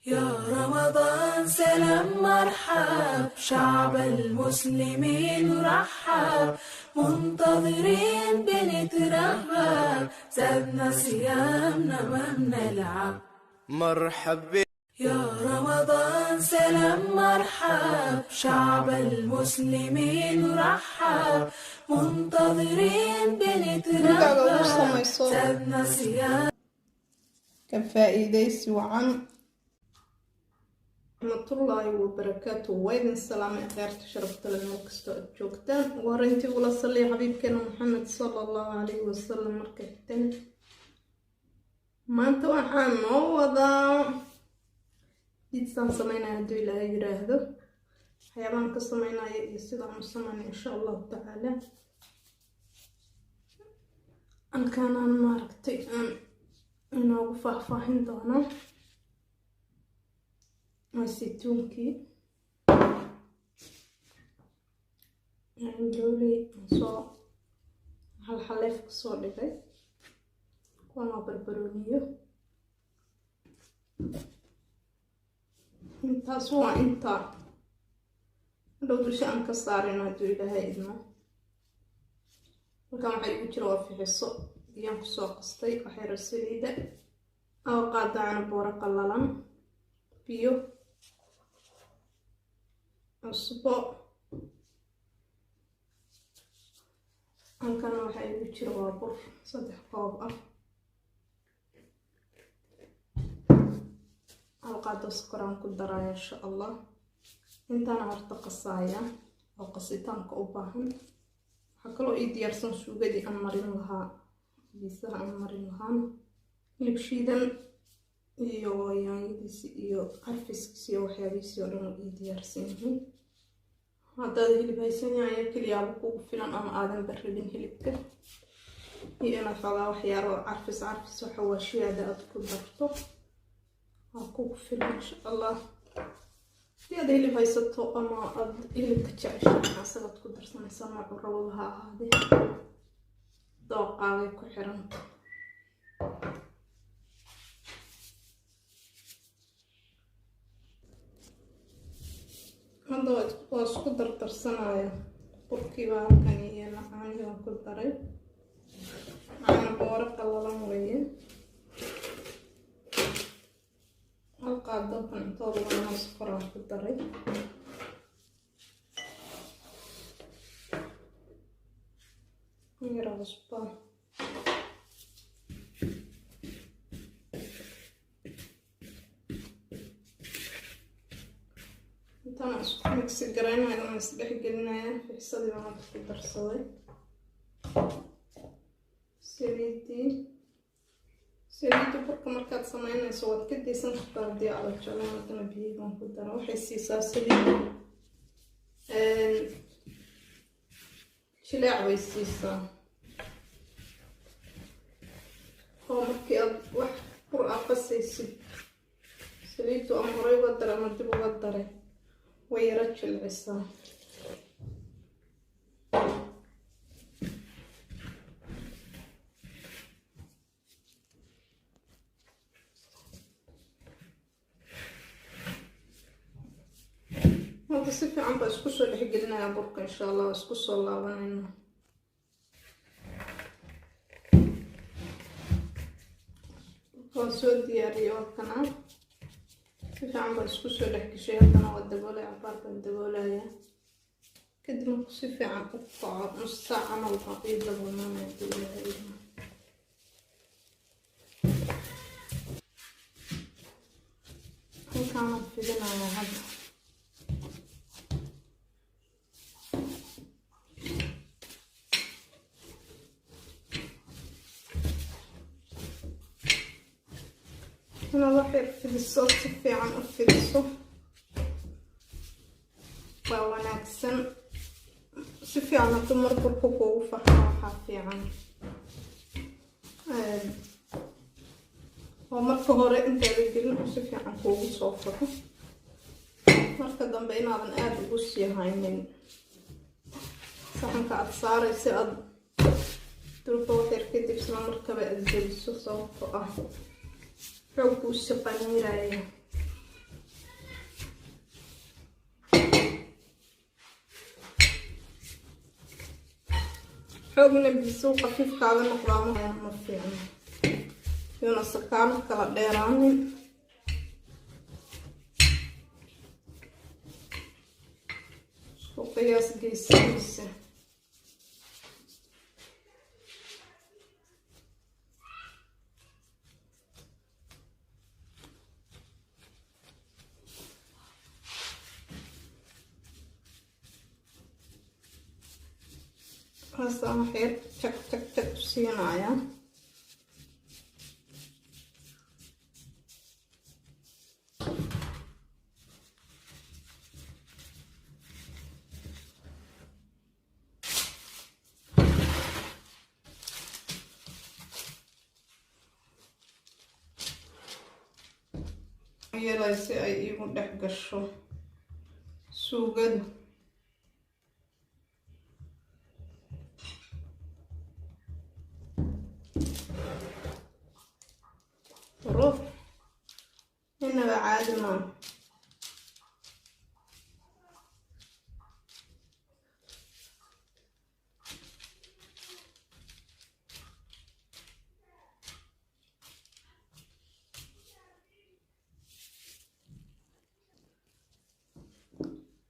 يا رمضان سلام مرحب، شعب المسلمين رحب، منتظرين بنترهب، زادنا صيامنا ما بنلعب. مرحب يا رمضان سلام مرحب، شعب المسلمين رحب، منتظرين بنترهب، زادنا صيام. كفائديسي وعن رحمة الله وبركاته. وين السلام خير تشرفت لنا وكستو جوجتان ورنتي ولا صلي حبيبكنا محمد صلى الله عليه وسلم مركحتن. ما انت waxaan noo wadaa jidsan sameynaa haduu ilaahay yiraahdo waxyaabaan ka sameynaya iyo sidaan u sameynaa insha Allah taala. Halkaan maaragtay inoogu faahfaahin doono saytuunkii dooley soo hal xaleef ka soo dhigay kuwana barbarooniyo intaas waa inta dhow dusha aan ka saarayno haduu ilaahay idmo. Markaan waxay ugu jira waa fixiso iyaan ku soo qastay waxay rasiida oo qaadaan boora qallalan biyo cusbo. halkan waxay ugu jira waa bur 3 koob ah alqaado sokor ku daraa insha Allah. intaan horta qasaaya oo qasitaanka u baahan waxa kaloo ii diyaarsan suugadii aan marin lahaa bisaha aan marin lahaa hilib shiidan iyo yaanyadiisi iyo carfiskiisi iyo waxyaabihiisi oo dhan ii diyaarsan yihiin. haddaad hilib haysan yahay kaliya kugu filan ama aadan barridin hilibka iyo inaad xogaa waxyaalo carfis xawaashiyada aad ku darto waa kugu filan insha Allah. hadii aad hilib haysato ama aad hilibka jeceshahay asagaad ku darsanaysaa noocu rabo ha ahaadee dooqaaga ku xiran. hadda waa isku dardarsanaya burkii baa halkan iyo caanihi waan ku daray caana boora qallalan weeye hal qaado intooda wana sokor aan ku daray yara cusbo intaan isku mixi garaynayo aan isdhex gelinaya fixisadii baan ku darsaday saliidda burka markaad sameynayso waad ka daysan kartaa haddii aad jeclaan haddana biyo baan ku dara waxay siisaa saliidda jileec bay siisaa oo markii aad wax bur aad qasaysid saliiddu ama horey uga dara ama dib uga daray way yara jilcisaa. hadda si fiican baa isku soo dhex gelinayaa burka insha Allah isku soo laabanayna. waan soo diyaariyay wakana si fiican baa isku soo dhex gashay. haddana waa daboolay cabaar baan daboolaya kadib markuu si fiican u kaco nus saac camal baan ii daboolnanaya hadii ilaahay idmo. halkaan waan fidinayaa hadda inaad waxay fidiso si fiican u fidiso waa wanaagsan. si fiican hadduu mar burku kuugu farxo waxaa fiican oo marka hore intaada gelin si fiican kuugu soo farxo marka dambe inaadan aada ugu sii haynin saxanka aad saaraysa aad durba waxyar kadib isla markaba aad geliso sababtoo ah xoog buu si qaniiraya xoogna biso khafiifkaaga noqdaamo ma fiicno yuna sakaano kala dheeraanin isku qiyaas geesigiisa هسه خير تك تك تك سينايا يلا سي اي يقول دح قشو سوقد روح هنا بعد ما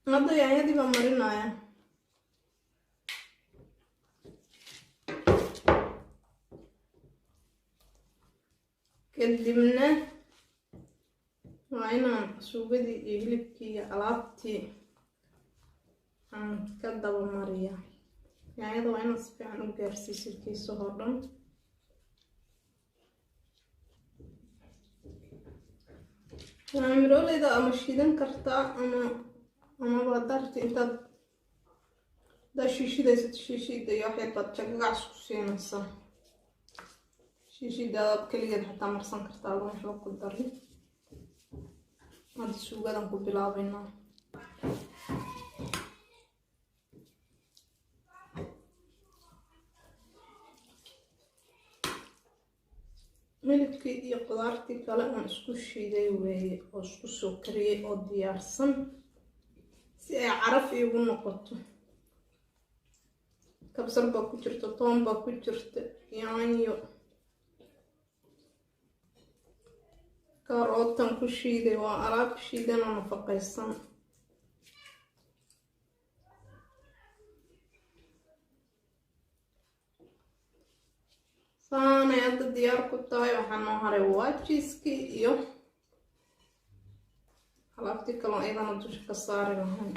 هذا يعني دي بمرنا يعني kadibna waa inaan suugadii iyo hilibkii iyo alaabtii aan ka daba mariya yaanyada waa inaad si fiican u gaarsiisid kiisahoo dhan miroleyda ama shiidan kartaa amaba darti intaad shiishidaysid shiishida iyo waxyaad baad jagagac isku siinaysaa shiishidaad kaligeed xataa marsan kartaa adoo waxba ku darin hadda suugadan ku bilaabaynaa hilibkii iyo qudaartii kale aan isku shiiday weeye oo isku soo kariyey oo diyaarsan si ay caraf iigu noqoto kabsar baa ku jirta toon baa ku jirta yaanyo karootan ku shiiday waa alaab shiidan oo nafaqaysan saanay hadda diyaar ku tahay waxaa noo haray waa jiiskii iyo alaabtii kaloo iyadana dusha ka saari lahayn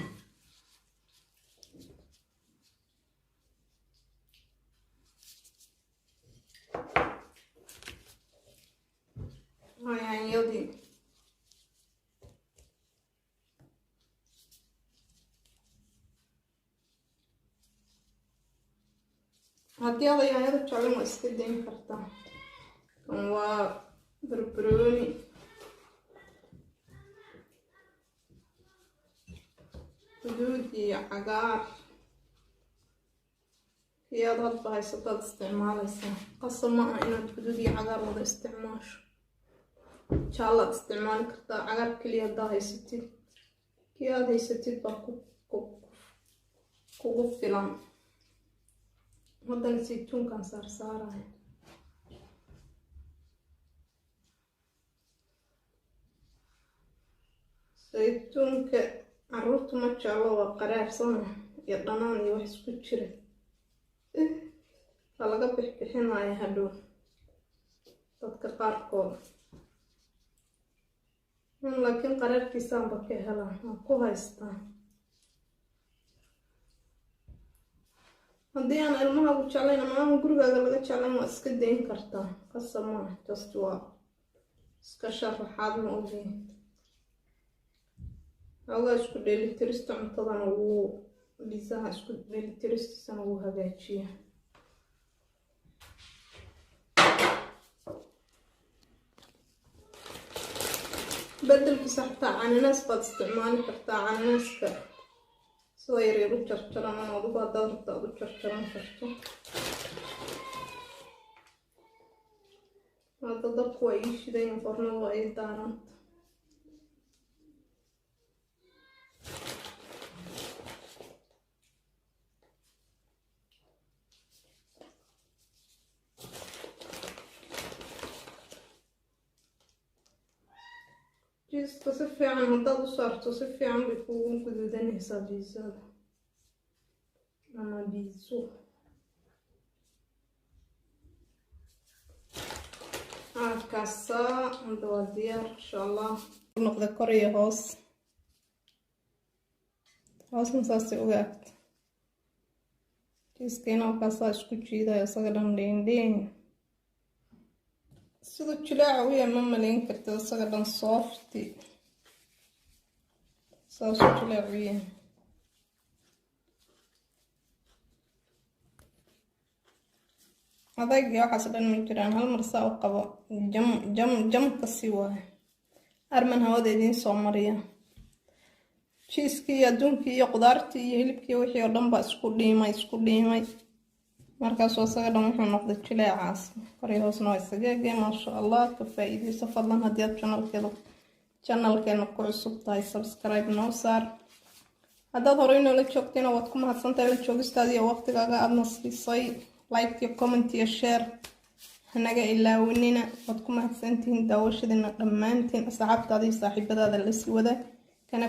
yaanyadii haddii aad yaanyada jeclan waa iska dayn kartaa kan waa barbarooni guduud iyo cagaar kii aad hadba haysataad isticmaalaysaa qasab ma aha inaad guduud iyo cagaar wada isticmaasho jaalaad isticmaali kartaa cagaar keliya haddaa haysatid kii aad haysatid baa kugu filan haddana saytuunkan saarsaaraya saytuunka caruurtu ma jeclo waa qaraarsana iyo dhanaan iyo wax isku jira waa laga bixbixinaya hadhow dadka qaarkood laakiin qaraarkiisaanba ka helaan waa ku haystaa haddii aan ilmahaagu jeclayn ama aan gurigaaga laga jeclayn waa iska dayn kartaa qasab maa just waa iska sharaxaad ma ogeyn xoogaa isku dheelitirista cuntadana wuu dhisaha isku dheelitiristiisana wuu hagaajiya bedelkiisa xataa cananaas baad isticmaali kartaa cananaaska sida yaryar u jarjaran ama adugu haddaad rabto aad u jarjaran karto hadda dabku waa ii shidayn qornadu waa ii daaranta jiiska si fiican haddaad u saarto si fiican bay kugu guduudanaysaa biisada ama biiso. Kaasaa hadda waa diyaar insha allah. Noqda kor iyo hoosna saasay uga agta jiiskayna kaasaa isku jiidayo isaga dhan dheendheen sida jilaaca u yahay ma malayn karta isaga dhan softi saasuu jilaaca u yahay. adayg iyo waxaas dhan ma jiraan, hal mar saa u qabo jamka si waaye. arman hawada idiin soo mariya jiiskii iyo adduunkii iyo qudaartii iyo hilibkii wixii oo dhan baa isku dhiimay markaasuu isaga dhan wuxuu noqday jilaacaas. kor iyo hoosna waa isaga egay maasha allah. ka faa'iidayso fadlan haddii aad channelkeena ku cusub tahay subscribe noo saar. haddaad horey noola joogtayna waad ku mahadsantahay la joogistaada iyo waqtigaaga aadna siisay. like iyo comment iyo share hanaga ilaawinina. waad ku mahadsantihiin daawashadiina dhammaantiin. asxaabtaada iyo saaxiibadaada la sii wada kana